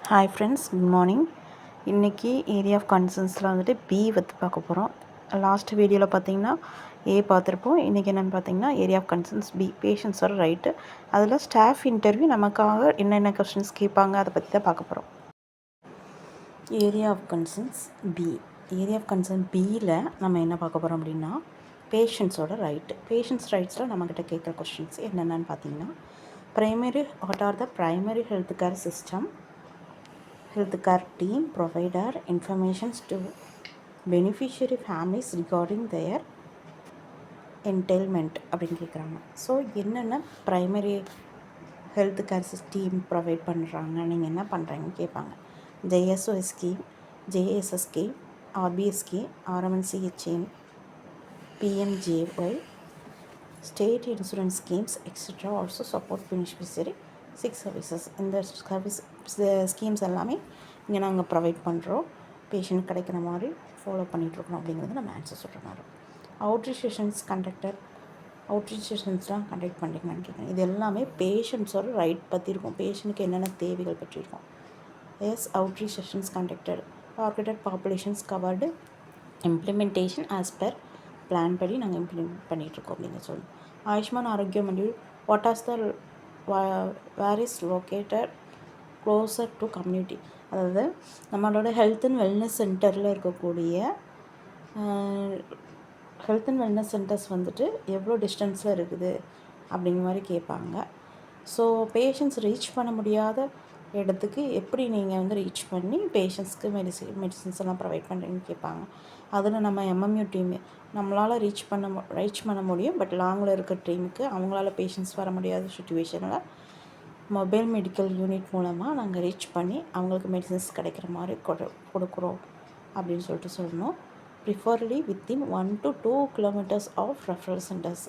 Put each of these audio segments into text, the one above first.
Hi friends, good morning. இன்றைக்கி area of கன்சர்ன்ஸில் வந்துட்டு B பற்றி பார்க்க போகிறோம். லாஸ்ட் வீடியோவில் பார்த்தீங்கன்னா ஏ பார்த்துருப்போம். இன்றைக்கி என்னென்னு பார்த்தீங்கன்னா ஏரியா ஆஃப் கன்சர்ன்ஸ் பி, பேஷண்ட்ஸோட ரைட்டு. அதில் ஸ்டாஃப் இன்டர்வியூ நமக்காக என்னென்ன கொஸ்டின்ஸ் கேட்பாங்க அதை பற்றி தான் பார்க்க போகிறோம். Area of concerns B. Area of concern பியில் நம்ம என்ன பார்க்க போகிறோம் அப்படின்னா பேஷண்ட்ஸோட ரைட்டு. பேஷண்ட்ஸ் ரைட்ஸில் நம்மக்கிட்ட கேட்குற கொஸ்டின்ஸ் என்னென்னு பார்த்தீங்கன்னா what are the primary health care system, health care team provider informations to beneficiary families regarding their entitlement அப்படின்னு கேட்குறாங்க. ஸோ என்னென்ன primary health care team provide பண்ணுறாங்க, நீங்கள் என்ன பண்ணுறீங்கன்னு கேட்பாங்க. JSOS scheme, JSS scheme, RBS scheme, RMNCHM, PMJY, state insurance schemes etcetera also support beneficiary 6 services. இந்த service schemes எல்லாமே இங்கே நாங்கள் ப்ரொவைட் பண்ணுறோம். பேஷண்ட் கிடைக்கிற மாதிரி ஃபாலோ பண்ணிகிட்ருக்கோம் அப்படிங்கிறது நம்ம ஆன்சர் சொல்கிற மாதிரி. அவுட்ரீச் செஷன்ஸ்லாம் கண்டக்ட் பண்ணிங்கன்னு கேட்குறேன். இது எல்லாமே பேஷண்ட்ஸோட ரைட் பற்றி இருக்கும். பேஷண்ட்டுக்கு என்னென்ன தேவைகள் பற்றி இருக்கும். Yes, outreach sessions conducted, targeted populations covered, implementation as per plan படி நாங்கள் இம்ப்ளிமெண்ட் பண்ணிகிட்ருக்கோம் அப்படிங்க சொல்லணும். ஆயுஷ்மான் ஆரோக்கிய மண்டியில் what as the where is located closer to community. அதாவது நம்மளோட ஹெல்த் அண்ட் வெல்னஸ் சென்டரில் இருக்கக்கூடிய ஹெல்த் அண்ட் வெல்னஸ் சென்டர்ஸ் வந்துட்டு எவ்வளோ டிஸ்டன்ஸில் இருக்குது அப்படிங்கிற மாதிரி கேட்பாங்க. ஸோ பேஷண்ட்ஸ் ரீச் பண்ண முடியாத இடத்துக்கு எப்படி நீங்கள் வந்து ரீச் பண்ணி பேஷண்ட்ஸ்க்கு மெடிசின்ஸ் எல்லாம் ப்ரொவைட் பண்ணுறீங்கன்னு கேட்பாங்க. அதில் நம்ம எம்எம்யூ டீம் நம்மளால் ரீச் பண்ண முடியும். பட் லாங்கில் இருக்க டீமுக்கு அவங்களால பேஷண்ட்ஸ் வர முடியாத சுச்சுவேஷனில் மொபைல் மெடிக்கல் யூனிட் மூலமாக நாங்கள் ரீச் பண்ணி அவங்களுக்கு மெடிசன்ஸ் கிடைக்கிற மாதிரி கொடுக்குறோம் அப்படின்னு சொல்லிட்டு சொல்லணும். Preferably within 1 to 2 kilometers of referral centres.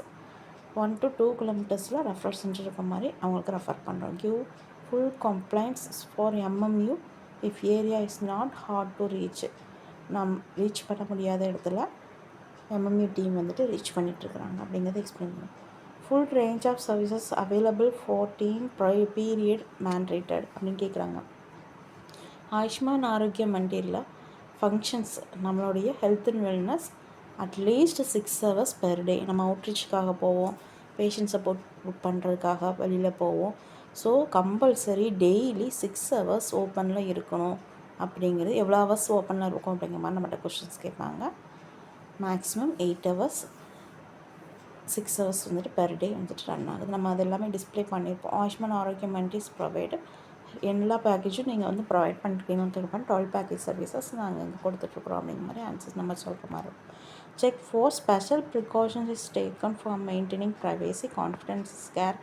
1 to 2 kilometers referral centre இருக்க மாதிரி அவங்களுக்கு ரெஃபர் பண்ணுறோம். Give full complaints for MMU if area is not hard to reach. Reach பண்ண முடியாத இடத்துல எம்எம்யூ டீம் வந்துட்டு ரீச் பண்ணிகிட்ருக்குறாங்க அப்படிங்கிறத எக்ஸ்பிளைன் பண்ணுவோம். Full range of services available 14 period mandated அப்படின்னு கேட்குறாங்க. ஆயுஷ்மான் ஆரோக்கிய மண்டியில் ஃபங்க்ஷன்ஸ் நம்மளுடைய health and wellness at least 6 hours per day. நம்ம அவுட்ரீச்சுக்காக போவோம், பேஷண்ட் சப்போர்ட் பண்ணுறதுக்காக வெளியில் போவோம். ஸோ கம்பல்சரி டெய்லி 6 hours ஓப்பனில் இருக்கணும் அப்படிங்கிறது. எவ்வளோ ஹவர்ஸ் ஓப்பனில் இருக்கும் அப்படிங்கிற மாதிரி நம்மகிட்ட கொஷின்ஸ் கேட்பாங்க. மேக்ஸிமம் 8 hours, 6 hours வந்துட்டு பெர் டே வந்துட்டு ரன் ஆகுது. நம்ம அது எல்லாமே டிஸ்பிளே பண்ணியிருப்போம். ஆயுஷ்மான் ஆரோக்கிய மண்டிஸ் ப்ரொவைடு எல்லா பேக்கேஜும் நீங்கள் வந்து ப்ரொவைட் பண்ணிருக்கீங்கன்னு தெரியும். 12 பேக்கேஜ் சர்வீசஸ் நாங்கள் இங்கே கொடுத்துட்ருக்குறோம் அப்படிங்கிற மாதிரி ஆன்சர்ஸ் நம்ம சொல்கிற மாதிரி இருக்கும். Check for special precautions is taken for maintaining privacy, confidence, care,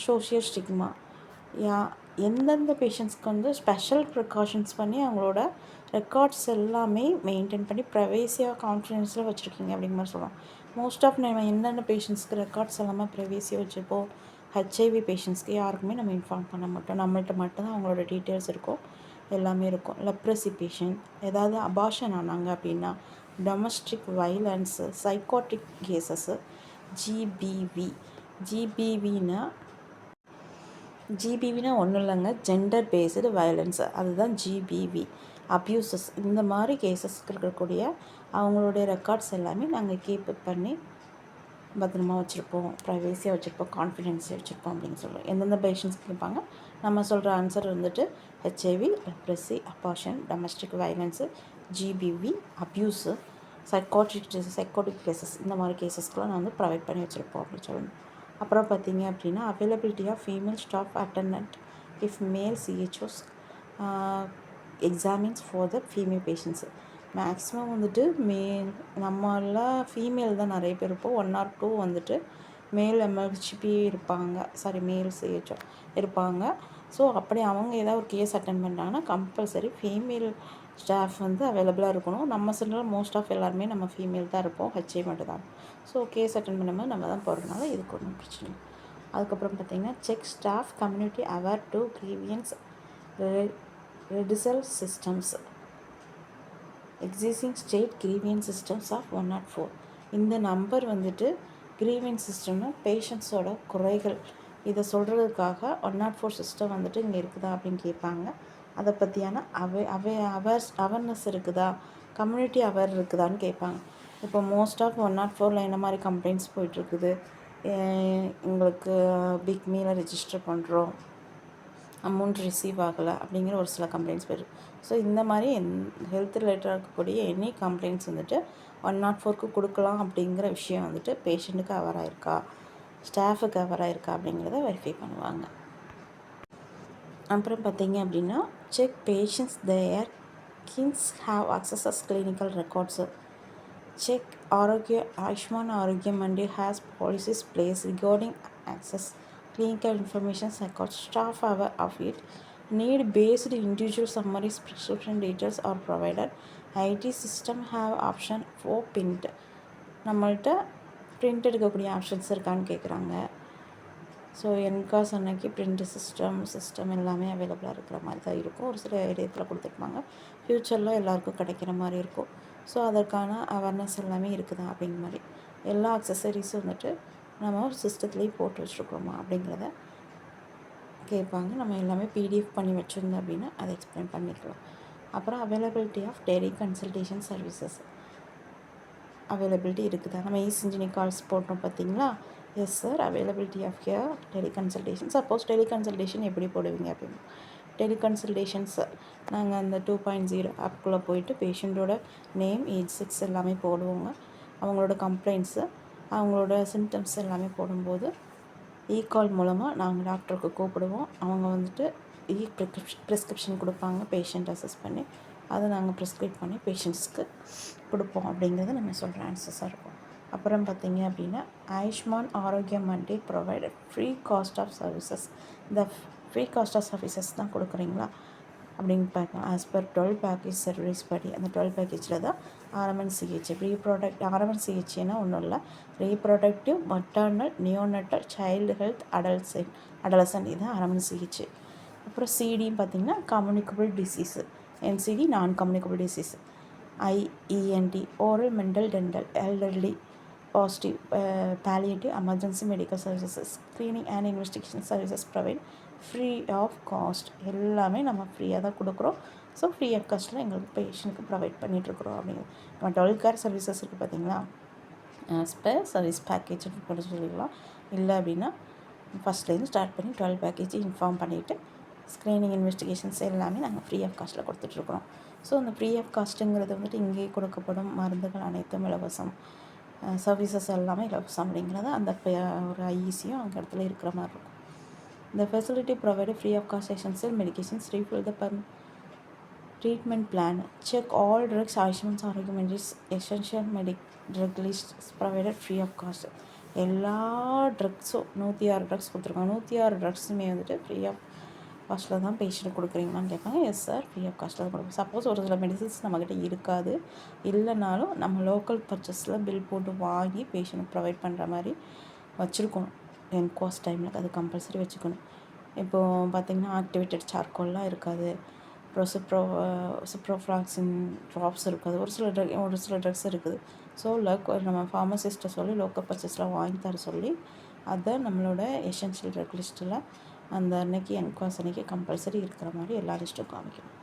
social stigma. எந்தெந்த பேஷண்ட்ஸ்க்கு வந்து ஸ்பெஷல் ப்ரிகாஷன்ஸ் பண்ணி அவங்களோட ரெக்கார்ட்ஸ் எல்லாமே மெயின்டைன் பண்ணி ப்ரைவேசியாக கான்ஃபிடென்ஸில் வச்சுருக்கீங்க அப்படிங்கிற மாதிரி சொல்கிறோம். மோஸ்ட் ஆஃப் நம்ம எந்தெந்த பேஷண்ட்ஸ்க்கு ரெக்கார்ட்ஸ் எல்லாமே ப்ரைவேசியாக வச்சுருப்போம். ஹெச்ஐவி பேஷண்ட்ஸ்க்கு யாருக்குமே நம்ம இன்ஃபார்ம் பண்ண மாட்டோம். நம்மள்ட்ட மட்டும்தான் அவங்களோட டீட்டெயில்ஸ் இருக்கும், எல்லாமே இருக்கும். லெப்ரசி பேஷண்ட், ஏதாவது அபார்ஷன் ஆனாங்க அப்படின்னா, டொமஸ்டிக் வைலன்ஸு, சைக்காட்ரிக் கேசஸ்ஸு, ஜிபிவினா ஒன்றும் இல்லைங்க, ஜெண்டர் பேஸ்டு வயலன்ஸு, அதுதான் ஜிபிவி. அப்யூசஸ், இந்த மாதிரி கேசஸ்க்கு இருக்கக்கூடிய அவங்களுடைய ரெக்கார்ட்ஸ் எல்லாமே நாங்கள் கீப் பண்ணி பத்திரமா வச்சுருப்போம், ப்ரைவேசியாக வச்சுருப்போம், கான்ஃபிடென்ஸாக வச்சுருப்போம் அப்படின்னு சொல்லுவோம். எந்தெந்த பேஷண்ட்ஸ் கேட்பாங்க, நம்ம சொல்கிற ஆன்சர் வந்துட்டு HIV, leprosy, abortion, domestic violence, GBV, abuse, psychiatric cases, இந்த மாதிரி கேசஸ்க்குலாம் நான் வந்து ப்ரொவைட் பண்ணி வச்சுருப்போம் அப்படின்னு சொல்லணும். அப்புறம் பார்த்தீங்க அப்படின்னா availability of female staff attendant if male CHOs examines for the female patients. Maximum வந்துட்டு நம்மளாம் ஃபீமேல் தான் நிறைய பேர் இருப்போம். 1 or 2 வந்துட்டு மேல் எம்எல்ஹெச்பி இருப்பாங்க, மேல் சிஹெச்ஓ இருப்பாங்க. ஸோ அப்படி அவங்க ஏதாவது ஒரு கேஸ் அட்டன் பண்ணுறாங்கன்னா கம்பல்சரி ஃபீமேல் ஸ்டாஃப் வந்து அவைலபிளாக இருக்கணும். நம்ம சென்டரில் மோஸ்ட் ஆஃப் எல்லாருமே நம்ம ஃபீமேல் தான் இருப்போம், ஹெச்ஐ மட்டும் தான். ஸோ கேஸ் அட்டன் பண்ணும்போது நம்ம தான் போகிறதுனால இதுக்கு ஒன்றும் பிரச்சனை இல்லை. அதுக்கப்புறம் பார்த்திங்கன்னா check staff community aware to grievance redressal systems existing state grievance systems of 104. இந்த நம்பர் வந்துட்டு கிரீவியன்ஸ் சிஸ்டம்னா பேஷண்ட்ஸோட குறைகள் இதை சொல்கிறதுக்காக 104 சிஸ்டம் வந்துட்டு இங்கே இருக்குதா அப்படின்னு கேட்பாங்க. அதை பற்றியான அவேர்னஸ் இருக்குதா, கம்யூனிட்டி அவேர் இருக்குதான்னு கேட்பாங்க. இப்போ மோஸ்ட் ஆஃப் 104 என்ன மாதிரி கம்ப்ளைண்ட்ஸ் போயிட்டுருக்குது, எங்களுக்கு பிக் மீல ரெஜிஸ்டர் பண்ணுறோம், அமௌண்ட் ரிசீவ் ஆகலை அப்படிங்கிற ஒரு சில கம்ப்ளைண்ட்ஸ் போயிருக்கு. ஸோ இந்த மாதிரி ஹெல்த் ரிலேட்டடாக இருக்கக்கூடிய எனி கம்ப்ளைண்ட்ஸ் வந்துட்டு 104க்கு கொடுக்கலாம் அப்படிங்கிற விஷயம் வந்துட்டு பேஷண்ட்டுக்கு அவேர் ஆயிருக்கா, ஸ்டாஃபுக்கு அவேர் ஆயிருக்கா அப்படிங்கிறத வெரிஃபை பண்ணுவாங்க. அப்புறம் பார்த்தீங்க அப்படின்னா, check patients their kins have accesses clinical records. Check Ayushman Aarogyam Mandi has policies placed regarding access clinical information records. Staff aware of it. Need-based individual summaries, prescription details are provided. IT system have option for print. நம்மள்கிட்ட print எடுக்கக்கூடிய options இருக்கான்னு கேட்குறாங்க. So என்காஸ் அன்னைக்கு print system எல்லாமே அவைலபிளாக இருக்கிற மாதிரி தான் இருக்கும். ஒரு சில இடத்துல கொடுத்துருப்பாங்க, ஃப்யூச்சரில் எல்லாேருக்கும் கிடைக்கிற மாதிரி இருக்கும். ஸோ அதற்கான அவேர்னஸ் எல்லாமே இருக்குதா அப்படிங்கிற மாதிரி எல்லா அக்சசரிஸும் வந்துட்டு நம்ம சிஸ்டத்துலேயும் போட்டு வச்சுருக்கோமா அப்படிங்கிறத கேட்பாங்க. நம்ம எல்லாமே பிடிஎஃப் பண்ணி வச்சுருந்தோம் அப்படின்னா அதை எக்ஸ்பிளைன் பண்ணிக்கலாம். அப்புறம் availability of tele consultation services availability இருக்குதா. நம்ம இசிஜினி கால்ஸ் போட்டோம் பார்த்தீங்களா, yes sir availability of here tele consultation. Suppose tele consultation எப்படி போடுவீங்க அப்படின்னு, டெலி கன்சல்டேஷன்ஸ் நாங்கள் அந்த 2.0 ஆப்குள்ளே போயிட்டு பேஷண்ட்டோட நேம், ஏஜ், செக்ஸ் எல்லாமே போடுவோங்க. அவங்களோட கம்ப்ளைண்ட்ஸு, அவங்களோட சிம்டம்ஸ் எல்லாமே போடும்போது கால் மூலமாக நாங்கள் டாக்டருக்கு கூப்பிடுவோம். அவங்க வந்துட்டு ப்ரிஸ்கிரிப்ஷன் கொடுப்பாங்க, பேஷண்ட் அசஸ் பண்ணி அதை நாங்கள் ப்ரிஸ்கிரைப் பண்ணி பேஷண்ட்ஸ்க்கு கொடுப்போம் அப்படிங்கிறது நம்ம சொல்கிற ஆன்சர்ஸாக இருக்கும். அப்புறம் பார்த்தீங்க அப்படின்னா, Ayushman Arogyam Mandi provided free cost of services. இந்த ஃப்ரீ காஸ்ட் ஆஃப் சர்வீசஸ் தான் கொடுக்குறீங்களா அப்படின்னு பார்க்கலாம். ஆஸ் பர் 12 பேக்கேஜ் சர்வீஸ் படி அந்த 12 பேக்கேஜில் தான் ஆர்எம்என் சிகிச்சை, ஆர்எம்என் சிகிச்சைன்னா ஒன்றும் இல்லை, reproductive, maternal, neonatal, child health, adolescent, இதுதான் ஆர்எம்என் சிகிச்சை. அப்புறம் சிடின்னு பார்த்திங்கன்னா communicable disease, NCD non communicable disease, IENT oral, mental, dental, elderly, positive, palliative, emergency medical services, screening and investigation services provide free of cost. எல்லாமே நம்ம ஃப்ரீயாக தான் கொடுக்குறோம். ஸோ ஃப்ரீ ஆஃப் காஸ்ட்டில் எங்களுக்கு பேஷண்ட்டுக்கு ப்ரொவைட் பண்ணிகிட்ருக்குறோம் அப்படிங்கிறது. நம்ம 12 கேர் சர்வீசஸ் இருக்குது பார்த்தீங்களா, ஆஸ் பர் சர்வீஸ் பேக்கேஜ் கூட சொல்லிக்கலாம். இல்லை அப்படின்னா ஃபஸ்ட்லேருந்து ஸ்டார்ட் பண்ணி 12 பேக்கேஜ் இன்ஃபார்ம் பண்ணிவிட்டு ஸ்க்ரீனிங், இன்வெஸ்டிகேஷன்ஸ் எல்லாமே நாங்கள் ஃப்ரீ ஆஃப் காஸ்ட்டில் கொடுத்துட்ருக்குறோம். ஸோ அந்த ஃப்ரீ ஆஃப் காஸ்ட்டுங்கிறது வந்துட்டு இங்கேயே கொடுக்கப்படும் மருந்துகள் அனைத்தும் இலவசம், சர்வீசஸ் எல்லாமே இலவசம் அப்படிங்கிறது அந்த ஒரு ஐஇசியும் அந்த இடத்துல இருக்கிற மாதிரி இருக்கும். The facility provided free of cost essential medications, refill the treatment plan, check all drugs, Ayushman Aarogyam Mandi's essential drug list is provided free of cost. எல்லா ட்ரக்ஸும் 106 ட்ரக்ஸ் கொடுத்துருக்காங்க. 106 ட்ரக்ஸுமே வந்துட்டு ஃப்ரீ ஆஃப் காஸ்ட்டில் தான் பேஷண்ட் கொடுக்குறீங்களான்னு கேட்பாங்க. எஸ் சார் ஃப்ரீ ஆஃப் காஸ்ட்டில் தான் கொடுப்போம். Suppose ஒரு சில medicines நம்மக்கிட்ட இருக்காது, இல்லைனாலும் நம்ம லோக்கல் பர்ச்சேஸில் பில் போட்டு வாங்கி பேஷண்ட் ப்ரொவைட் பண்ணுற மாதிரி வச்சுருக்கணும். என்கோஸ் டைமில் அது கம்பல்சரி வச்சுக்கணும். இப்போது பார்த்திங்கன்னா ஆக்டிவேட்டட் சார்கோல்லாம் இருக்காது, அப்புறம் சிப்ரோஃப்ளாக்சின் ட்ராப்ஸ் இருக்காது, ஒரு சில ட்ரக்ஸ் இருக்குது. ஸோ நம்ம ஃபார்மசிஸ்ட்டை சொல்லி லோக்கல் பர்ச்சேஸில் வாங்கி தர சொல்லி அதை நம்மளோட எசென்ஷியல் ட்ரக் லிஸ்ட்டில் அந்த அன்னைக்கு என்கோஸ் அன்னைக்கு கம்பல்சரி இருக்கிற மாதிரி எல்லா லிஸ்ட்டும் காமிக்கணும்.